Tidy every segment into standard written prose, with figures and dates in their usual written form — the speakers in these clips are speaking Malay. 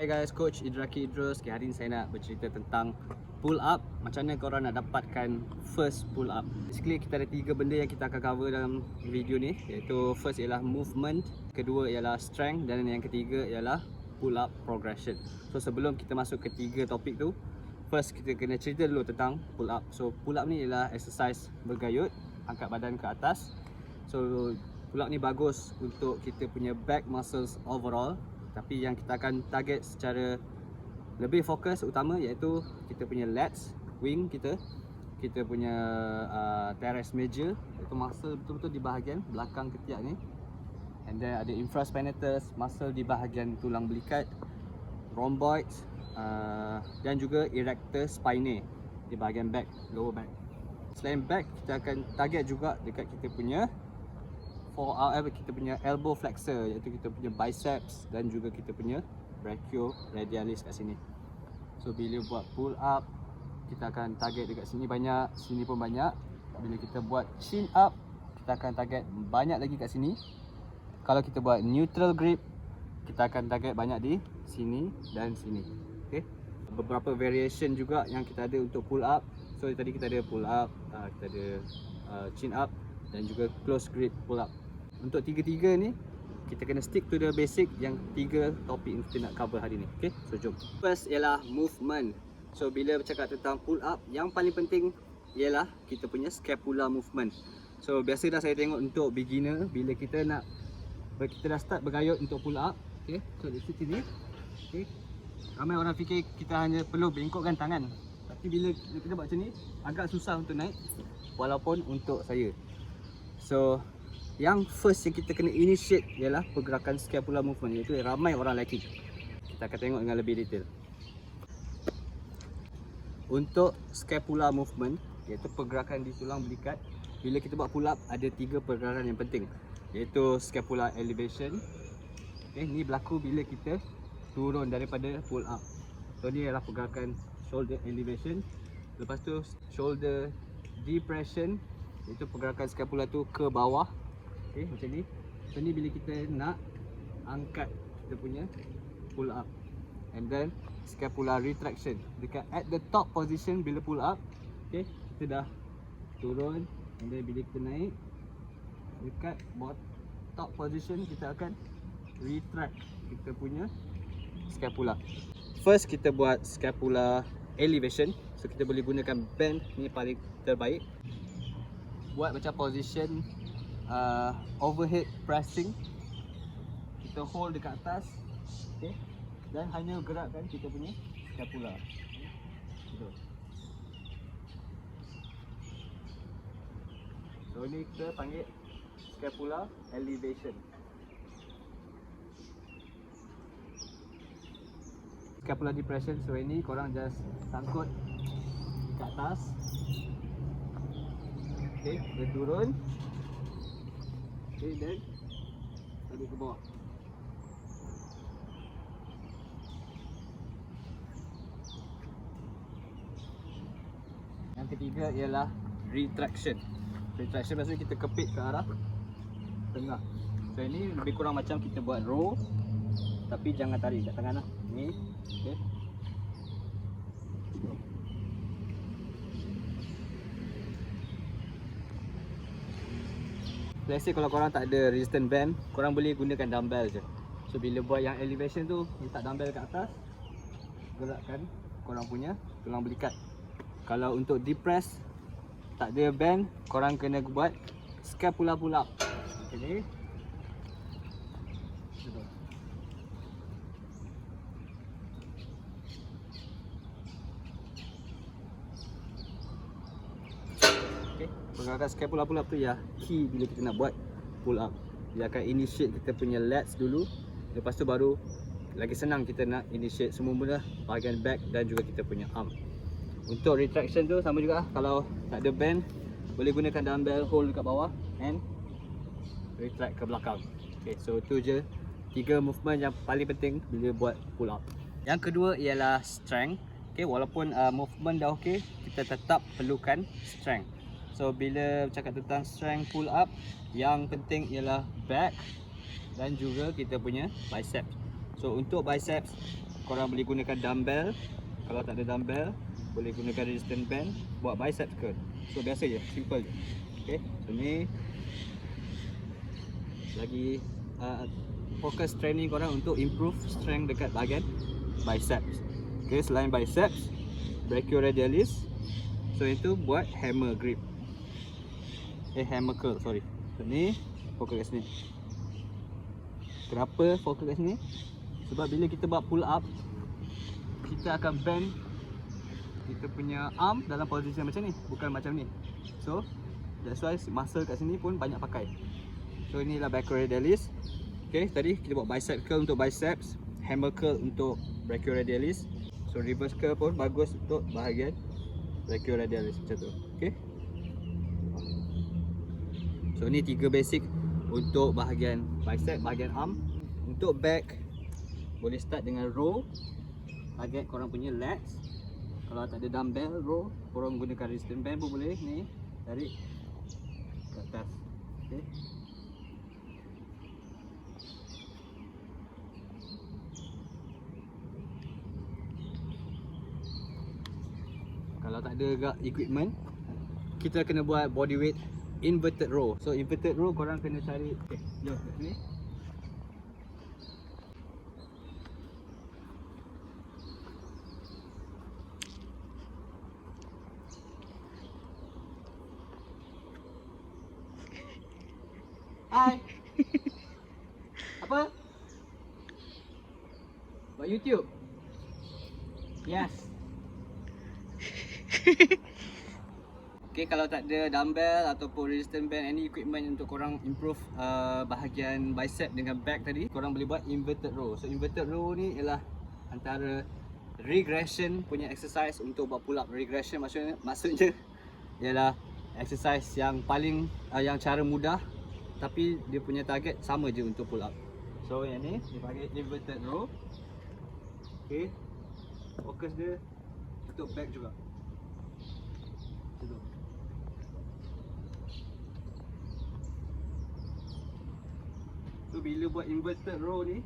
Hey guys, Coach Idraki Idrus. Hari ini saya nak bercerita tentang pull up. Macam mana korang nak dapatkan first pull up. Basically kita ada 3 benda yang kita akan cover dalam video ni, iaitu first ialah movement, kedua ialah strength, dan yang ketiga ialah pull up progression. So sebelum kita masuk ke 3 topik tu, first kita kena cerita dulu tentang pull up. So pull up ni ialah exercise bergayut, angkat badan ke atas. So pull up ni bagus untuk kita punya back muscles overall. Tapi yang kita akan target secara lebih fokus utama iaitu kita punya lats, wing kita punya teres major, iaitu muscle betul-betul di bahagian belakang ketiak ni. And then ada infraspinatus, muscle di bahagian tulang belikat, rhomboids, dan juga erector spinae di bahagian back, lower back. Selain back, kita akan target juga dekat kita punya kita punya elbow flexor, iaitu kita punya biceps dan juga kita punya brachioradialis kat sini. So bila buat pull up, kita akan target dekat sini banyak, sini pun banyak. Bila kita buat chin up, kita akan target banyak lagi kat sini. Kalau kita buat neutral grip, kita akan target banyak di sini dan sini. Okay? Beberapa variation juga yang kita ada untuk pull up. So tadi kita ada pull up, kita ada chin up dan juga close grip pull up. Untuk tiga-tiga ni kita kena stick to the basic yang 3 topik yang kita nak cover hari ni. Okay, so jom. First ialah movement. So bila bercakap tentang pull up, yang paling penting ialah kita punya scapular movement. So biasa dah saya tengok untuk beginner, bila kita dah start bergayut untuk pull up, okay, so di sini, okay, ramai orang fikir kita hanya perlu bengkokkan tangan. Tapi bila kita buat macam ni, agak susah untuk naik, walaupun untuk saya. So yang first yang kita kena initiate ialah pergerakan scapular movement, iaitu ramai orang lacking. Kita akan tengok dengan lebih detail. Untuk scapular movement, iaitu pergerakan di tulang belikat, bila kita buat pull up ada 3 pergerakan yang penting, iaitu scapular elevation. Okay, ni berlaku bila kita turun daripada pull up. So ni ialah pergerakan shoulder elevation. Lepas tu shoulder depression, iaitu pergerakan scapula tu ke bawah. Okay, macam ni. So ni bila kita nak angkat kita punya pull up. And then scapular retraction, dekat at the top position bila pull up. Okay, kita dah turun. And then bila kita naik dekat top position, kita akan retract kita punya scapula. First kita buat scapular elevation. So kita boleh gunakan band ni paling terbaik. Buat macam position overhead pressing. Kita hold dekat atas, okay, dan hanya gerakkan kita punya scapula. Betul. So ini kita panggil scapular elevation. Scapular depression, so ini korang just sangkut dekat atas. Okay, dia turun. Okay, then tarik ke bawah. Yang ketiga ialah retraction. Retraction maksudnya kita kepit ke arah tengah. So ini lebih kurang macam kita buat row, tapi jangan tarik kat tangan lah. Ni, okay. Let's say kalau korang tak ada resistance band, korang boleh gunakan dumbbell je. So bila buat yang elevation tu, letak dumbbell kat atas, gerakkan korang punya tulang belikat. Kalau untuk depress, tak ada band, korang kena buat scapular pull up. Macam ni. Okay, pergerakan scapular pull up tu ya key bila kita nak buat pull up. Dia akan initiate kita punya lats dulu, lepas tu baru lagi senang kita nak initiate semua benda bahagian back dan juga kita punya arm. Untuk retraction tu sama juga, kalau tak ada band boleh gunakan dumbbell, hold dekat bawah and retract ke belakang. Okay, so tu je 3 movement yang paling penting bila buat pull up. Yang kedua ialah strength. Okay, walaupun movement dah okay, kita tetap perlukan strength. So bila bercakap tentang strength pull up, yang penting ialah back dan juga kita punya biceps. So untuk biceps, korang boleh gunakan dumbbell. Kalau tak ada dumbbell, boleh gunakan resistance band buat bicep curl. So biasa je, simple je. Okay, so ni lagi fokus training korang untuk improve strength dekat bahagian biceps. Okay, selain biceps, brachioradialis, so itu buat hammer grip, hammer curl, sorry. So ni fokus kat sini. Kenapa fokus kat sini? Sebab bila kita buat pull up, kita akan bend kita punya arm dalam posisi macam ni, bukan macam ni. So that's why muscle kat sini pun banyak pakai. So inilah brachioradialis. Okay, tadi kita buat bicep curl untuk biceps, hammer curl untuk brachioradialis. So reverse curl pun bagus untuk bahagian brachioradialis macam tu. Okay, so ni 3 basic untuk bahagian bicep, bahagian arm. Untuk back, boleh start dengan row, target korang punya legs. Kalau tak ada dumbbell row, korang gunakan resistance band pun boleh. Ni tarik ke atas. Okay, kalau tak ada gak equipment, kita kena buat body weight inverted row. So inverted row korang kena cari, okay, jom kat sini. Hai. Apa? Buat YouTube? Yes. Okay, kalau tak ada dumbbell ataupun resistance band, any equipment untuk korang improve bahagian bicep dengan back tadi, korang boleh buat inverted row. So inverted row ni ialah antara regression punya exercise untuk buat pull up. Regression maksudnya ialah exercise yang paling yang cara mudah, tapi dia punya target sama je untuk pull up. So yang ni dipanggil inverted row. Okay, fokus dia untuk back juga. Macam tu. So bila buat inverted row ni,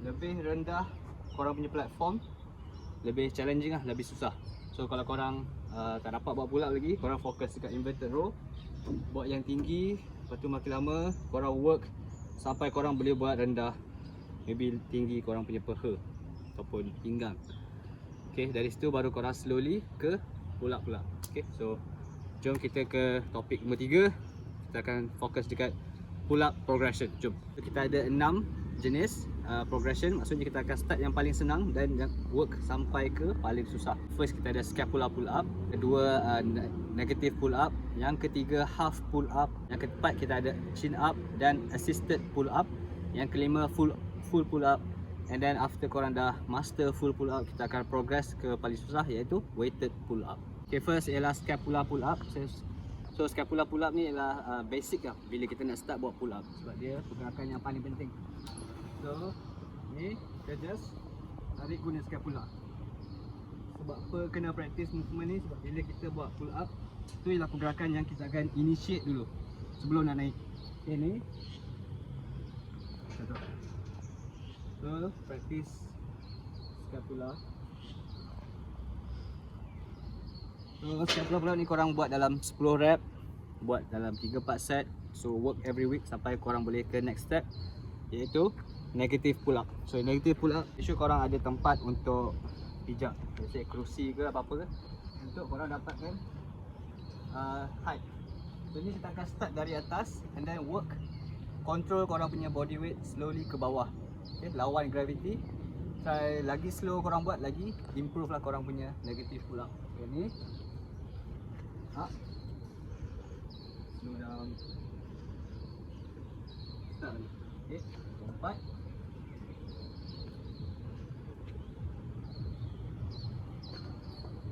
lebih rendah korang punya platform, lebih challenging lah, lebih susah. So kalau korang tak dapat buat pull up lagi, korang fokus dekat inverted row, buat yang tinggi. Lepas tu makin lama korang work sampai korang boleh buat rendah, maybe tinggi korang punya paha ataupun pinggang. Okay, dari situ baru korang slowly ke pull up pula. Okay, so jom kita ke topik nombor 3. Kita akan fokus dekat pull up progression. Jom. So, kita ada 6 jenis progression. Maksudnya kita akan start yang paling senang dan work sampai ke paling susah. First kita ada scapula pull up, kedua negative pull up, yang ketiga half pull up, yang keempat kita ada chin up dan assisted pull up, yang kelima full pull up, and then after korang dah master full pull up, kita akan progress ke paling susah, iaitu weighted pull up. Okay, first ialah scapula pull up. So scapula pull up ni ialah basic lah bila kita nak start buat pull up, sebab dia pergerakan yang paling penting. So ni kita just tarik guna scapula. Sebab apa kena practice movement ni? Sebab bila kita buat pull up, tu ialah pergerakan yang kita akan initiate dulu sebelum nak naik. Okay, ni so practice scapula. So scapula pull up ni korang buat dalam 10 rep, buat dalam 3-4 set. So work every week sampai korang boleh ke next step, iaitu negative pull up. So negative pull up, make sure korang ada tempat untuk pijak, biasa kerusi ke apa-apa ke, untuk korang dapatkan height. So ni kita akan start dari atas and then work, control korang punya body weight slowly ke bawah. Okay, lawan gravity. Try lagi slow korang buat, lagi improve lah korang punya negative pull up. Okay, ni up, slow down, start lagi. Okay, 4.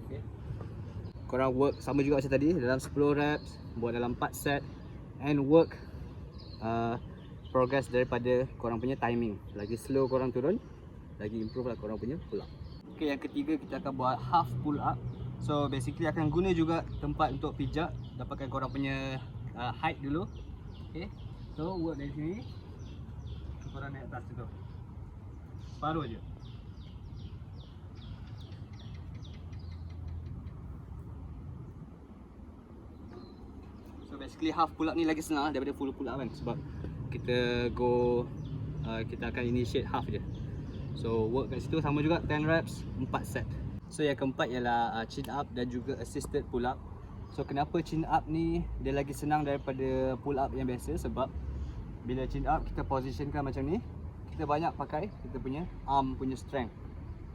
Okay, korang work sama juga macam tadi, dalam 10 reps, buat dalam 4 set, and work progress daripada korang punya timing. Lagi slow korang turun, lagi improve lah korang punya pull up. Okay, yang ketiga kita akan buat half pull up. So basically akan guna juga tempat untuk pijak, dapatkan korang punya height dulu. Okay, so work dari sini, korang naik atas tu, separuh je. So basically half pull up ni lagi senang daripada full pull up kan, sebab kita kita akan initiate half je. So work kat situ sama juga 10 reps 4 set. So yang keempat ialah chin up dan juga assisted pull up. So kenapa chin up ni dia lagi senang daripada pull up yang biasa, sebab bila chin up kita positionkan macam ni, kita banyak pakai kita punya arm punya strength,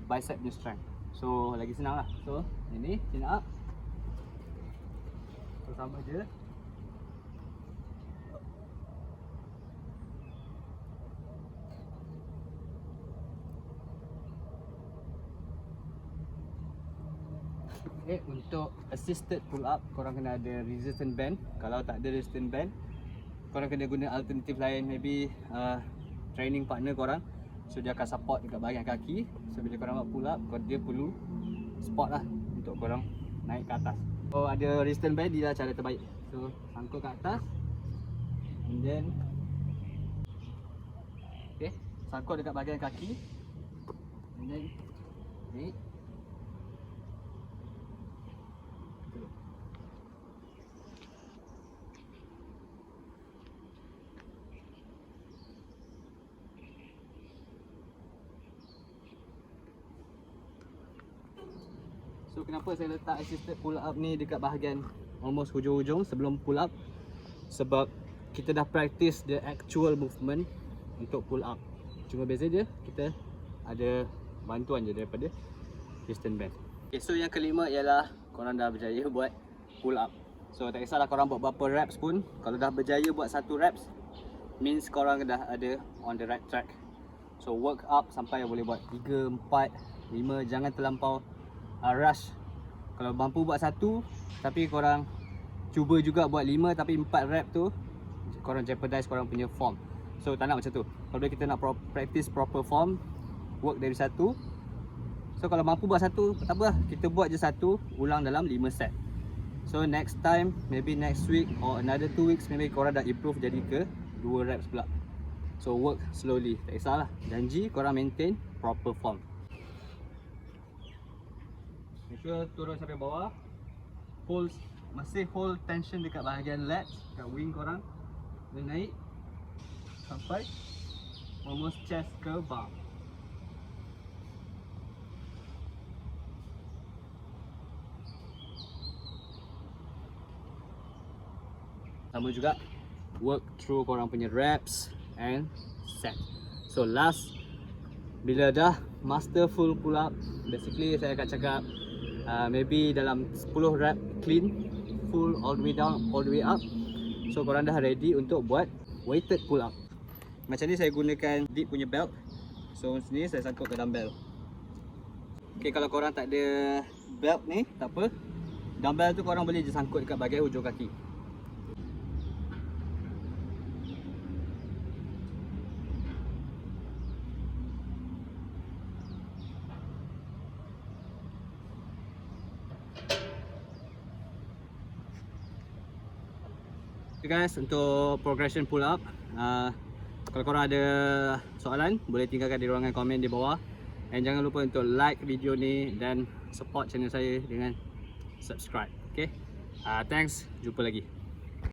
bicep punya strength. So lagi senang lah. So ini chin up. So sama je. Okay, untuk assisted pull up korang kena ada resistance band. Kalau tak ada resistance band, korang kena guna alternatif lain, maybe training partner korang. So dia akan support dekat bahagian kaki. So bila korang buat pull up, dia perlu support lah untuk korang naik ke atas. So ada resistance band, dia lah cara terbaik. So sangkut ke atas, and then okay, sangkut dekat bahagian kaki, and then naik. So kenapa saya letak assisted pull up ni dekat bahagian almost hujung-hujung sebelum pull up? Sebab kita dah practice the actual movement untuk pull up. Cuma beza je kita ada bantuan je daripada resistance band. Okay, so yang kelima ialah korang dah berjaya buat pull up. So tak kisahlah korang buat berapa reps pun, kalau dah berjaya buat 1 reps, means korang dah ada on the right track. So work up sampai boleh buat 3, 4, 5, jangan terlampau rush. Kalau mampu buat 1 tapi korang cuba juga buat 5 tapi 4 rep tu, korang jeopardize korang punya form. So tak nak macam tu. Kalau kita nak practice proper form, work dari 1. So kalau mampu buat 1, tak apa lah, kita buat je 1, ulang dalam 5 set. So next time, maybe next week or another 2 weeks, maybe korang dah improve jadi ke 2 reps pula. So work slowly, tak kisahlah. Janji korang maintain proper form. Make sure turun sampai bawah. Masih hold tension dekat bahagian lats, dekat wing korang. Dan naik sampai almost chest ke bar. Sama juga work through korang punya reps and set. So last, bila dah master full pull up, basically saya akan cakap maybe dalam 10 rep clean, full all the way down, all the way up. So korang dah ready untuk buat weighted pull up. Macam ni saya gunakan deep punya belt. So sini saya sangkut ke dumbbell. Okay, kalau korang tak ada belt ni, tak apa. Dumbbell tu korang boleh je sangkut dekat bahagian hujung kaki. Okay guys, untuk progression pull up, kalau korang ada soalan boleh tinggalkan di ruangan komen di bawah. Dan jangan lupa untuk like video ni dan support channel saya dengan subscribe. Okay, thanks, jumpa lagi.